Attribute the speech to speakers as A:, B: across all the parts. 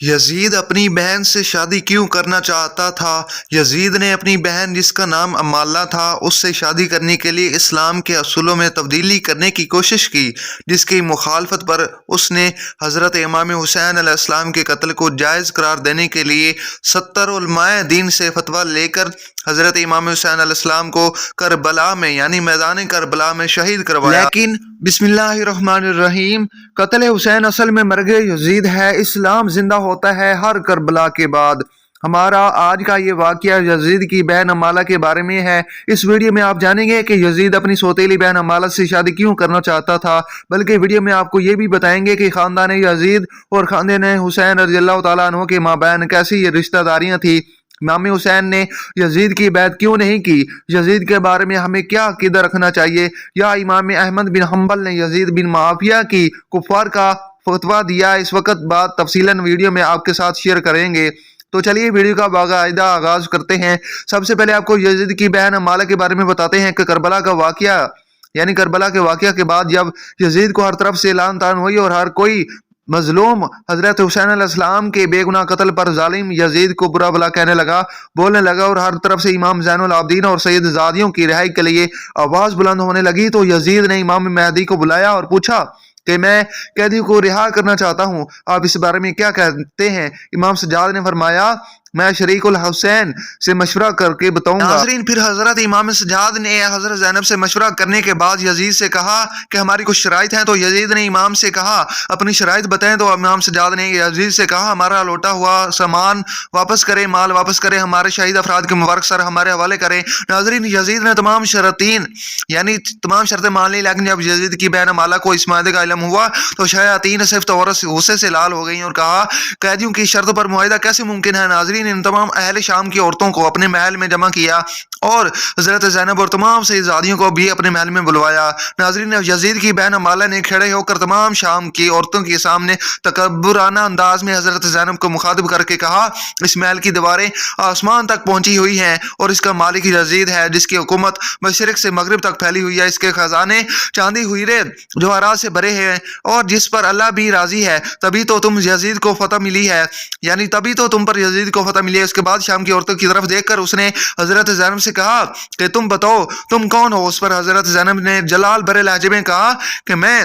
A: یزید اپنی بہن سے شادی کیوں کرنا چاہتا تھا؟ یزید نے اپنی بہن جس کا نام امالہ تھا اس سے شادی کرنے کے لیے اسلام کے اصولوں میں تبدیلی کرنے کی کوشش کی، جس کی مخالفت پر اس نے حضرت امام حسین علیہ السلام کے قتل کو جائز قرار دینے کے لیے 70 علماء دین سے فتویٰ لے کر حضرت امام حسین علیہ السلام کو کربلا میں یعنی میدان کربلا میں شہید کروایا۔ لیکن بسم اللہ الرحمن الرحیم، قتل حسین اصل میں مرگ یزید ہے، اسلام زندہ ہوتا ہے ہر کربلا کے بعد۔ ہمارا آج کا یہ واقعہ یزید کی بہن امالہ کے بارے میں ہے۔ اس ویڈیو میں آپ جانیں گے کہ یزید اپنی سوتیلی بہن امالہ سے شادی کیوں کرنا چاہتا تھا، بلکہ ویڈیو میں آپ کو یہ بھی بتائیں گے کہ خاندان یزید اور خاندان حسین رضی اللہ تعالیٰ عنہ کے مابین کیسی یہ رشتہ داریاں تھیں۔ امام حسین نے یزید کی بیعت کیوں نہیں کی؟ یزید کے بارے میں ہمیں کیا عقیدہ رکھنا چاہیے؟ یا امام احمد بن حنبل نے یزید بن معاویہ کی کفار کا فتویٰ دیا؟ اس وقت بات تفصیلاً ویڈیو میں آپ کے ساتھ شیئر کریں گے، تو چلیے ویڈیو کا باقاعدہ آغاز کرتے ہیں۔ سب سے پہلے آپ کو یزید کی بہن امالہ کے بارے میں بتاتے ہیں کہ کربلا کا واقعہ یعنی کربلا کے واقعہ کے بعد جب یزید کو ہر طرف سے لعن طعن ہوئی اور ہر کوئی مظلوم حضرت حسین علیہ السلام کے بے گناہ قتل پر ظالم یزید کو برا بلا کہنے لگا، بولنے لگا، اور ہر طرف سے امام زین العابدین اور سید زادیوں کی رہائی کے لیے آواز بلند ہونے لگی، تو یزید نے امام مہدی کو بلایا اور پوچھا کہ میں قیدیوں کو رہا کرنا چاہتا ہوں، آپ اس بارے میں کیا کہتے ہیں؟ امام سجاد نے فرمایا، میں شریک الحسین سے مشورہ کر کے بتاؤں گا۔ ناظرین، پھر حضرت امام سجاد نے حضرت زینب سے مشورہ کرنے کے بعد یزید سے کہا کہ ہماری کچھ شرائط ہیں، تو یزید نے امام سے کہا اپنی شرائط بتائیں، تو امام سجاد نے یزید سے کہا ہمارا لوٹا ہوا سامان واپس کرے، مال واپس کرے، ہمارے شہید افراد کے مبارک سر ہمارے حوالے کریں۔ ناظرین، یزید نے تمام شرطیں مان لی، لیکن جب یزید کی بہن امالہ کو اس معاہدے کا علم ہوا تو شیاطین صرف غصے سے لال ہو گئیں اور کہا قیدیوں کی شرط پر معاہدہ کیسے ممکن ہے؟ ناظرین، ان تمام اہل شام کی عورتوں کو اپنے محل میں جمع کیا اور حضرت زینب اور تمام شہزادیوں کو بھی اپنے محل میں بلوایا۔ ناظرین، یزید کی بہن امالہ نے کھڑے ہو کر تمام شام کی عورتوں کے سامنے تکبرانہ انداز میں حضرت زینب کو مخاطب کر کے کہا، اس محل کی دیواریں آسمان تک پہنچی ہوئی ہیں اور اس کا مالک یزید ہے، جس کی حکومت مشرق سے مغرب تک پھیلی ہوئی ہے، اس کے خزانے چاندی ہیرے جواہرات سے بھرے ہیں اور جس پر اللہ بھی راضی ہے، تبھی تو تم یزید کو فتح ملی ہے، یعنی تبھی تو تم پر یزید کو فتح ملی ہے۔ اس کے بعد شام کی عورتوں کی طرف دیکھ کر اس نے حضرت زینب سے کہا کہ تم بتاؤ تم کون ہو؟ اس پر حضرت زینب نے جلال بھرے لہجے میں کہا کہ میں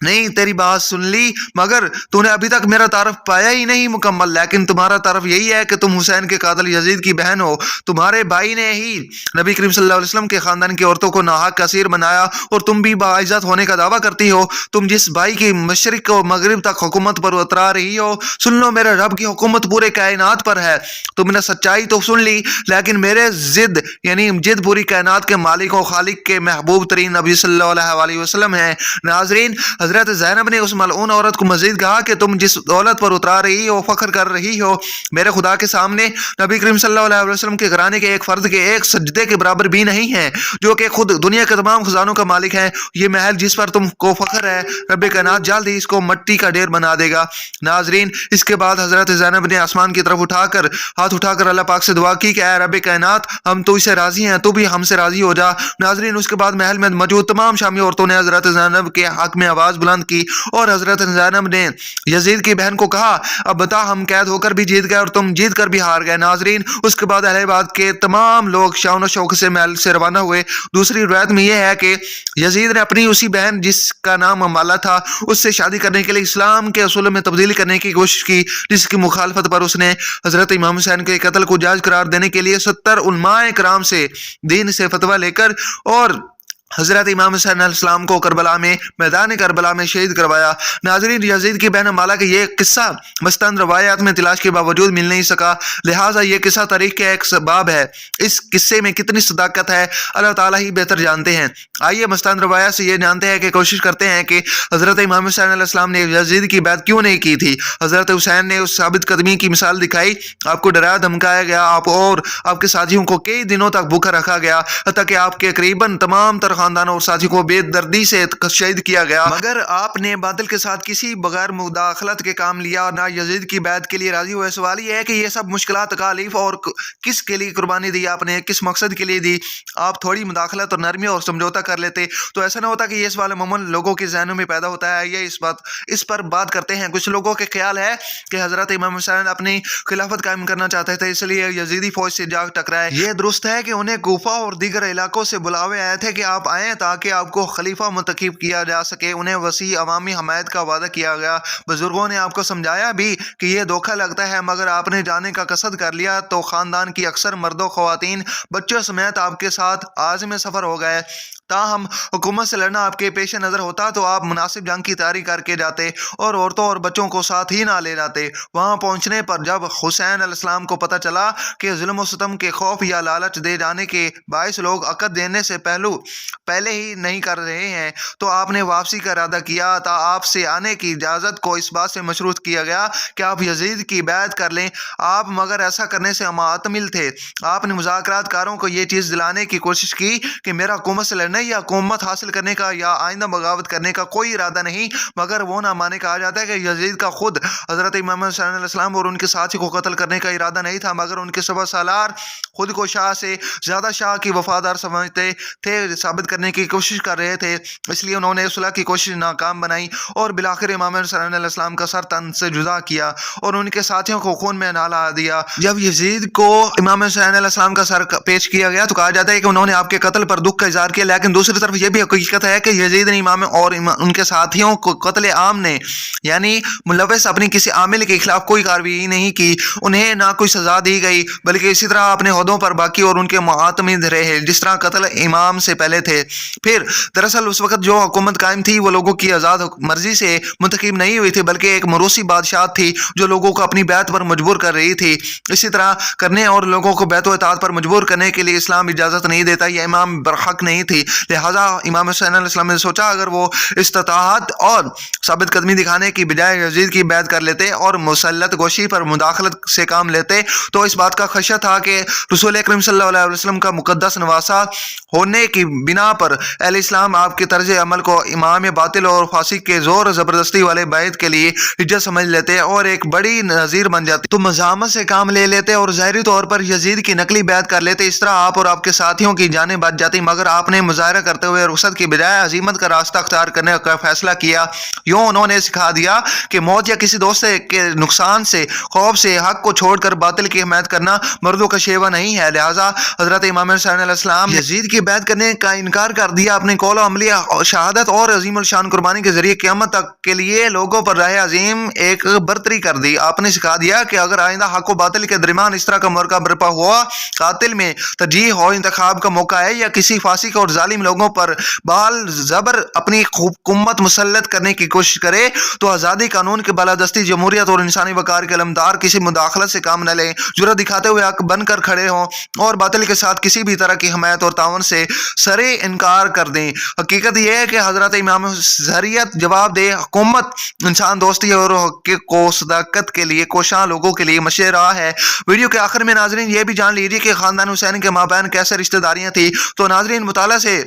A: نہیں تیری بات سن لی، مگر تو نے ابھی تک میرا تعارف پایا ہی نہیں مکمل، لیکن تمہارا تعارف یہی ہے کہ تم حسین کے قاتل یزید کی بہن ہو۔ تمہارے بھائی نے ہی نبی کریم صلی اللہ علیہ وسلم کے خاندان کی عورتوں کو ناحق اسیر بنایا اور تم بھی باعزت ہونے کا دعویٰ کرتی ہو۔ تم جس بھائی کی مشرق و مغرب تک حکومت پر اترا رہی ہو، سن لو میرے رب کی حکومت پورے کائنات پر ہے۔ تم نے سچائی تو سن لی، لیکن میرے جد پوری کائنات کے مالک و خالق کے محبوب ترین نبی صلی اللہ علیہ وسلم ہیں۔ ناظرین، حضرت زینب نے اس ملعون عورت کو مزید کہا کہ تم جس دولت پر اترا رہی ہو فخر کر رہی ہو، میرے خدا کے سامنے نبی کریم صلی اللہ علیہ وسلم کے گھرانے کے ایک فرد کے ایک سجدے کے برابر بھی نہیں ہے، جو کہ خود دنیا کے تمام خزانوں کا مالک ہے۔ یہ محل جس پر تم کو فخر ہے، رب کائنات جلد ہی اس کو مٹی کا ڈھیر بنا دے گا۔ ناظرین، اس کے بعد حضرت زینب نے آسمان کی طرف ہاتھ اٹھا کر اللہ پاک سے دعا کی کہ اے رب کائنات، ہم تو اس سے راضی ہیں، تو بھی ہم سے راضی ہو جا۔ ناظرین، اس کے بعد محل میں موجود تمام شامی عورتوں نے حضرت زینب کے حق میں آواز بلند کی اور حضرت زینب نے یزید کی بہن کو کہا، اب بتا، ہم قید ہو کر بھی جیت گئے اور تم جیت کر بھی ہار گئے۔ ناظرین، اس کے بعد اہل بیت کے تمام لوگ شان و شوق سے محل سے روانہ ہوئے۔ دوسری روایت میں یہ ہے کہ یزید نے اپنی اسی بہن جس کا نام امالہ تھا اس سے شادی کرنے کے لیے اسلام کے اصولوں میں تبدیلی کرنے کی کوشش کی، جس کی مخالفت پر اس نے حضرت امام حسین کے قتل کو جائز قرار دینے کے لیے 70 علماء کرام سے دین سے فتویٰ لے کر اور حضرت امام حسین علیہ السلام کو میدان کربلا میں شہید کروایا۔ ناظرین، یزید کی بہن امالہ کا یہ قصہ مستند روایات میں تلاش کے باوجود مل نہیں سکا، لہٰذا یہ قصہ تاریخ کا ایک باب ہے۔ اس قصے میں کتنی صداقت ہے اللہ تعالیٰ ہی بہتر جانتے ہیں۔ آئیے مستند روایات سے یہ جانتے ہیں کہ کوشش کرتے ہیں کہ حضرت امام حسین علیہ السلام نے یزید کی بیعت کیوں نہیں کی تھی۔ حضرت حسین نے اس ثابت قدمی کی مثال دکھائی، آپ کو ڈرایا دھمکایا گیا، آپ اور آپ کے ساتھیوں کو کئی دنوں تک بھوکا رکھا گیا، حتیٰ کہ آپ کے قریباً تمام تر خاندان اور ساتھی کو بے دردی سے شہید کیا گیا، مگر آپ نے باطل کے ساتھ کسی بغیر مداخلت کے کام لیا اور نہ یزید کی بیعت کے لیے راضی ہوئے۔ سوال یہ ہے کہ یہ سب مشکلات، تکالیف اور کس کے لیے قربانی دی آپ نے، کس مقصد کے لیے دی؟ آپ تھوڑی مداخلت اور نرمی اور سمجھوتا کر لیتے تو ایسا نہ ہوتا کہ یہ سوال عموماً لوگوں کے ذہنوں میں پیدا ہوتا ہے۔ یہ اس پر بات کرتے ہیں۔ کچھ لوگوں کے خیال ہے کہ حضرت امام حسین اپنی خلافت قائم کرنا چاہتے تھے، اس لیے یزیدی فوج سے جا ٹکرائے۔ یہ درست ہے کہ انہیں کوفہ اور دیگر علاقوں سے بلاوے آئے تھے کہ آپ آئیں تاکہ آپ کو خلیفہ منتخب کیا جا سکے۔ انہیں وسیع عوامی حمایت کا وعدہ کیا گیا۔ بزرگوں نے آپ کو سمجھایا بھی کہ یہ دھوکہ لگتا ہے، مگر آپ نے جانے کا قصد کر لیا تو خاندان کی اکثر مرد و خواتین بچوں سمیت آپ کے ساتھ عازم سفر ہو گئے۔ تاہم حکومت سے لڑنا آپ کے پیش نظر ہوتا تو آپ مناسب جنگ کی تیاری کر کے جاتے اور عورتوں اور بچوں کو ساتھ ہی نہ لے جاتے۔ وہاں پہنچنے پر جب حسین علیہ السلام کو پتہ چلا کہ ظلم و ستم کے خوف یا لالچ دے جانے کے باعث لوگ عقد دینے سے پہلے ہی نہیں کر رہے ہیں تو آپ نے واپسی کا ارادہ کیا۔ تا آپ سے آنے کی اجازت کو اس بات سے مشروط کیا گیا کہ آپ یزید کی بیعت کر لیں۔ آپ مگر ایسا کرنے سے معتمل تھے۔ آپ نے مذاکرات کاروں کو یہ چیز دلانے کی کوشش کی کہ میرا حکومت سے لڑنے یا حکومت حاصل کرنے کا یا آئندہ بغاوت کرنے کا کوئی ارادہ نہیں، مگر وہ نہ مانے۔ کہا جاتا ہے کہ یزید کا خود حضرت امام حسین علیہ السلام اور ان کے ساتھی کو قتل کرنے کا ارادہ نہیں تھا، مگر ان کے 7 سالار خود کو شاہ سے زیادہ شاہ کی وفادار سمجھتے تھے، ثابت کرنے کی کوشش کر رہے تھے، اس لیے انہوں نے صلح کی کوشش ناکام بنائی اور بالآخر امام حسین علیہ السلام کا سر تن سے جدا کیا اور ان کے ساتھیوں کو خون میں نہلا دیا۔ جب یزید کو امام حسین علیہ السلام کا سر پیش کیا گیا تو کہا جاتا ہے کہ انہوں نے آپ کے قتل پر دکھ کا اظہار کیا، لیکن دوسری طرف یہ بھی حقیقت ہے کہ یزید نے امام اور ان کے ساتھیوں کو قتل عام نے یعنی ملوث اپنی کسی عامل کے خلاف کوئی کارروائی نہیں کی، انہیں نہ کوئی سزا دی گئی، بلکہ اسی طرح اپنے عہدوں پر باقی اور ان کے معتمد رہے جس طرح قتل امام سے پہلے تھے۔ پھر دراصل اس وقت جو حکومت قائم تھی وہ لوگوں کی آزاد مرضی سے منتخب نہیں ہوئی تھی، بلکہ ایک موروثی بادشاہت تھی جو لوگوں کو اپنی بیعت پر مجبور کر رہی تھی۔ اسی طرح کرنے اور لوگوں کو بیعت و اطاعت پر مجبور کرنے کے لیے اسلام اجازت نہیں دیتا، یہ امام برحق نہیں تھی۔ لہٰذا امام حسین علیہ السلام نے سوچا اگر وہ استطاعت اور ثابت قدمی دکھانے کی بجائے یزید کی بیعت کر لیتے اور مسلط گوشی پر مداخلت سے کام لیتے تو اس بات کا خدشہ تھا کہ رسول اکرم صلی اللہ علیہ وسلم کا مقدس نواسہ ہونے کی بنا پر اہل اسلام آپ کے طرز عمل کو امام باطل اور فاسق کے زور زبردستی والے بیعت کے لیے حجت سمجھ لیتے اور ایک بڑی نظیر بن جاتے تو مزاحمت سے کام لے لیتے اور ظاہری طور پر یزید کی نقلی بیعت کر لیتے۔ اس طرح آپ اور آپ کے ساتھیوں کی جانیں بچ جاتی، مگر آپ نے مظاہرہ کرتے ہوئے رخصت کی بجائے عزیمت کا راستہ اختیار کرنے کا فیصلہ کیا۔ یوں انہوں نے سکھا دیا کہ موت یا کسی دوست کے نقصان سے خوف سے حق کو چھوڑ کر باطل کی حمایت کرنا مردوں کا شیوہ نہیں ہے۔ لہٰذا حضرت امام حسین علیہ السلام یزید کی بیعت کرنے کا انکار کر دیا، اپنے قول و عملی شہادت اور عظیم الشان قربانی کے ذریعے قیامت تک کے لیے لوگوں پر راہ عظیم ایک برتری کر دی۔ آپ نے سکھا دیا کہ اگر آئندہ حق و باطل کے درمیان اس طرح کا موقع برپا ہوا، قاتل میں ترجیح ہو، انتخاب کا موقع ہے یا کسی فاسق اور ظالم لوگوں پر بال زبر اپنی حکومت مسلط کرنے کی کوشش کرے تو آزادی، قانون کی بالادستی، جمہوریت اور انسانی وقار کے علمدار کسی مداخلت سے کام نہ لیں، جرأت دکھاتے ہوئے حق بن کر کھڑے ہوں اور باطل کے ساتھ کسی بھی طرح کی حمایت اور تعاون سے سرے انکار کر دیں۔ حقیقت یہ ہے کہ حضرت امام شریعت جواب دہ حکومت انسان دوستی اور حقوق کو صداقت کے لیے کوشاں لوگوں کے لیے مشیر راہ ہے۔ ویڈیو کے آخر میں ناظرین یہ بھی جان لیجیے کہ خاندان حسین کے مابین کیسے رشتہ داریاں تھیں۔ تو ناظرین مطالعہ سے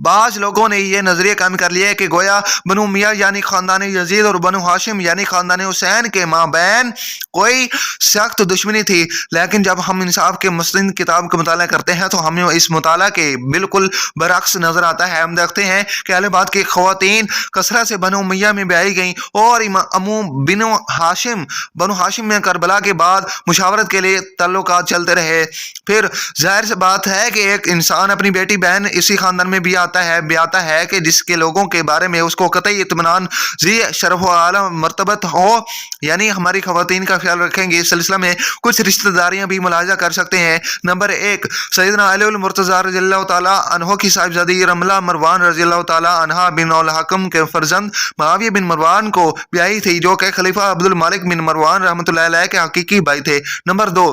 A: بعض لوگوں نے یہ نظریہ قائم کر لیا ہے کہ گویا بنو امیہ یعنی خاندان یزید اور بنو ہاشم یعنی خاندان حسین کے مابین کوئی سخت دشمنی تھی، لیکن جب ہم انصاف کے مستند کتاب کا مطالعہ کرتے ہیں تو ہمیں اس مطالعہ کے بالکل برعکس نظر آتا ہے۔ ہم دیکھتے ہیں کہ اہل بیت کی خواتین کثرت سے بنو امیہ میں بیائی گئیں اور بنو ہاشم میں کربلا کے بعد مشاورت کے لیے تعلقات چلتے رہے۔ پھر ظاہر سی بات ہے کہ ایک انسان اپنی بیٹی بہن اسی خاندان میں بھی آتا ہے کہ جس کے لوگوں کے بارے میں اس کو قطعی اطمینان ذی شرف و اعلیٰ مرتبت ہو، یعنی ہماری خواتین کا خیال رکھیں گے۔ اس سلسلہ میں کچھ رشتہ داریاں بھی ملاحظہ کر سکتے ہیں۔ نمبر 1، سیدنا علی المرتضیٰ رضی اللہ تعالیٰ عنہ کی صاحبزادی رملہ مروان رضی اللہ تعالیٰ عنہ بن الحکم کے فرزند معاویہ بن مروان کو بیائی تھی، جو کہ خلیفہ عبد الملک بن مروان رحمۃ اللہ علیہ کے حقیقی بھائی تھے۔ نمبر 2،